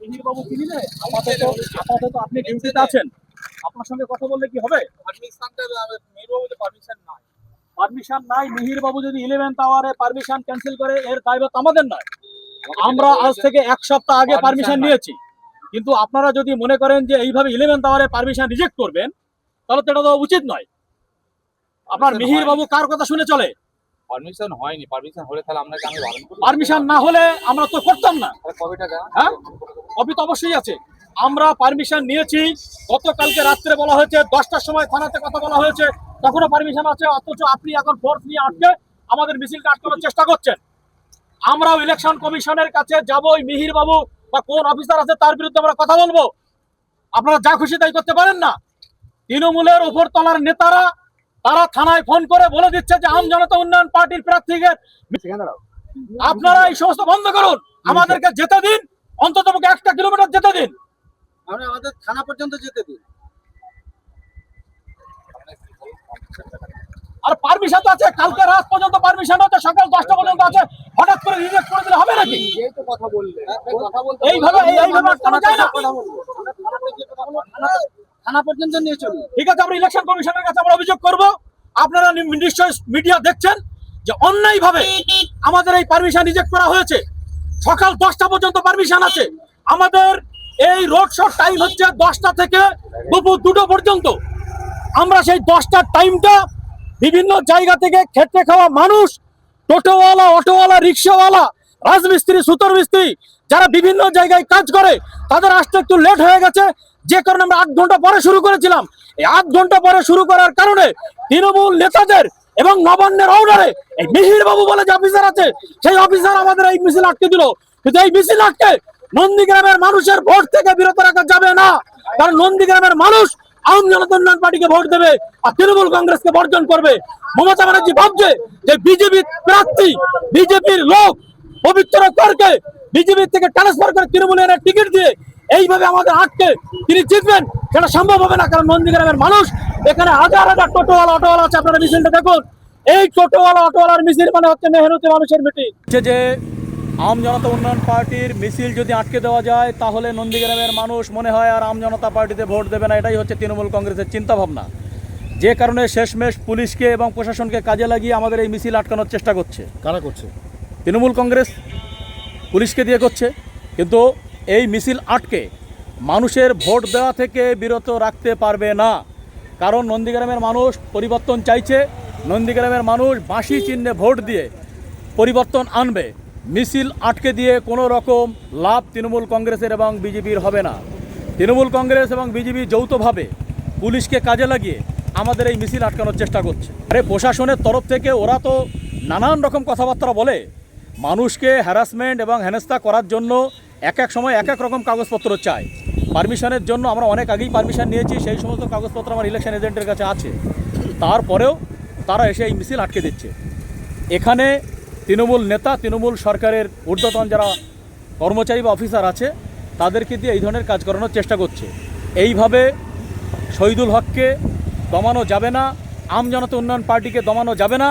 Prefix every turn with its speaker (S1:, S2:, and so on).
S1: মিহির বাবু কি নিলে আপাতত আপনি ডিউটিতে আছেন, আপনার সঙ্গে কথা বললে কি হবে? পারমিশন নাই। মিহির বাবু যদি 11th আওয়ারে পারমিশন ক্যান্সেল করে এর দায়ভার আমাদের নয়। আমরা আজ থেকে 1 সপ্তাহ আগে পারমিশন নিয়েছি, কিন্তু আপনারা যদি মনে করেন যে এইভাবে 11th আওয়ারে পারমিশন রিজেক্ট করবেন, তাহলে তো এটা তো উচিত নয়। আপনার মিহির বাবু কার কথা শুনে চলে?
S2: পারমিশন হয়নি, পারমিশন হলে তাহলে আপনাকে আমি বারণ করি।
S1: পারমিশন না হলে আমরা তো করতাম না।
S2: কবে টাকা?
S1: হ্যাঁ, কপি তো অবশ্যই আছে। আমরা পারমিশন নিয়েছি, গতকালকে রাত্রে বলা হয়েছে 10টার সময় থানাতে কথা বলা হয়েছে, তখনও পারমিশন আছে, অথচ আপনি এখন ফোর্স নিয়ে আটকে আমাদের মিছিলটা আটকানোর চেষ্টা করছেন। আমরাও ইলেকশন কমিশনের কাছে যাব, মিহির বাবু বা কোন অফিসার আছে তার বিরুদ্ধে আমরা কথা বলবো। আপনারা যা খুশি তাই করতে পারেন না। তৃণমূলের উপর তলার নেতারা তারা থানায় ফোন করে বলে দিচ্ছে যে আম জনতা উন্নয়ন পার্টির প্রার্থীকে। আপনারা এই সমস্ত বন্ধ করুন, আমাদেরকে যেতে দিন, অন্তত 1 কিলোমিটার যেতে দিন,
S3: আমরা আমাদের থানা পর্যন্ত যেতে দিন।
S1: আর পারমিশন তো আছে, কালকে রাত পর্যন্ত পারমিশন আছে, সকাল 10টা পর্যন্ত আছে। হঠাৎ করে রিজেক্ট করে দিলে হবে নাকি?
S3: এই তো কথা বললে,
S1: এইভাবে আটকানো যায় না।
S3: থানা পর্যন্ত নিয়ে চলুন।
S1: ঠিক আছে, আমরা ইলেকশন কমিশনের কাছে আমরা অভিযোগ করব। আপনারা নিশ্চয়ই মিডিয়া দেখছেন যে অন্যায়ভাবে আমাদের এই পারমিশন রিজেক্ট করা হয়েছে। সকাল 10টা পর্যন্ত পারমিশন আছে। আমাদের এই রোড শো টাইম হচ্ছে 10টা থেকে দুপুর 2টো পর্যন্ত। আমরা সেই 10টার টাইমটা বিভিন্ন জায়গা থেকে খেটে খাওয়া মানুষ, টোটোওয়ালা, অটোওয়ালা, রিক্সাওয়ালা, রাজমিস্ত্রি, সুতোর মিস্ত্রি, যারা বিভিন্ন জায়গায় কাজ করে, তাদের আসতে একটু লেট হয়ে গেছে, যে কারণে আমরা 8 ঘন্টা পরে শুরু করেছিলাম। এই 8 ঘন্টা পরে শুরু করার কারণে তৃণমূল নেতাদের এবং নবান্নের অর্ডারে এই মিহির বাবু বলে যে অফিসার আছে, সেই অফিসার আমাদের এই মিছিল আটকে দিল। কিন্তু এই মিছিল আটকে নন্দীগ্রামের মানুষের ভোট থেকে বিরত রাখা যাবে না, কারণ নন্দীগ্রামের মানুষ আম জনতা উন্নয়ন পার্টিকে ভোট দেবে আর তৃণমূল কংগ্রেসকে বর্জন করবে। মমতা ব্যানার্জি ভাবছে যে বিজেপির প্রার্থী, বিজেপির লোক পবিত্র করকে বিজেপি থেকে ট্রান্সফার করে তৃণমূলের টিকিট দিয়ে এইভাবে আমাদের আটকে তিনি জিতবেন, সেটা সম্ভব হবে না। কারণ নন্দীগ্রামের মানুষ, এখানে হাজার হাজার টোটোওয়ালা, অটোওয়ালা আছে। আপনারা মিছিলটা দেখুন, এই টোটোওয়ালা, অটোওয়ালার মিছিল মানে হচ্ছে মেহনতি মানুষের মিটিং। যে আম জনতা উন্নয়ন পার্টির মিছিল যদি আটকে দেওয়া যায়, তাহলে নন্দীগ্রামের মানুষ মনে হয় আর আম জনতা পার্টিতে ভোট দেবে না। এটাই হচ্ছে তৃণমূল কংগ্রেসের চিন্তাভাবনা, যে কারণে শেষমেশ পুলিশকে এবং প্রশাসনকে কাজে লাগিয়ে আমাদের এই মিছিল আটকানোর চেষ্টা করছে।
S3: কারা করছে?
S1: তৃণমূল কংগ্রেস পুলিশকে দিয়ে করছে। কিন্তু এই মিছিল আটকে মানুষের ভোট দেওয়া থেকে বিরত রাখতে পারবে না, কারণ নন্দীগ্রামের মানুষ পরিবর্তন চাইছে। নন্দীগ্রামের মানুষ বাঁশি চিহ্নে ভোট দিয়ে পরিবর্তন আনবে। মিছিল আটকে দিয়ে কোনো রকম লাভ তৃণমূল কংগ্রেসের এবং বিজেপির হবে না। তৃণমূল কংগ্রেস এবং বিজেপি যৌথভাবে পুলিশকে কাজে লাগিয়ে আমাদের এই মিছিল আটকানোর চেষ্টা করছে। আরে প্রশাসনের তরফ থেকে ওরা তো নানান রকম কথাবার্তা বলে, মানুষকে হ্যারাসমেন্ট এবং হেনস্থা করার জন্য এক এক সময় এক এক রকম কাগজপত্র চায়। পারমিশনের জন্য আমরা অনেক আগেই পারমিশন নিয়েছি, সেই সমস্ত কাগজপত্র আমার ইলেকশন এজেন্টের কাছে আছে। তারপরেও তারা এসে এই মিছিল আটকে দিচ্ছে। এখানে তৃণমূল নেতা, তৃণমূল সরকারের ঊর্ধ্বতন যারা কর্মচারী বা অফিসার আছে, তাদেরকে দিয়ে এই ধরনের কাজ করানোর চেষ্টা করছে। এইভাবে শহীদুল হককে দমানো যাবে না, আম জনতা উন্নয়ন পার্টিকে দমানো যাবে না।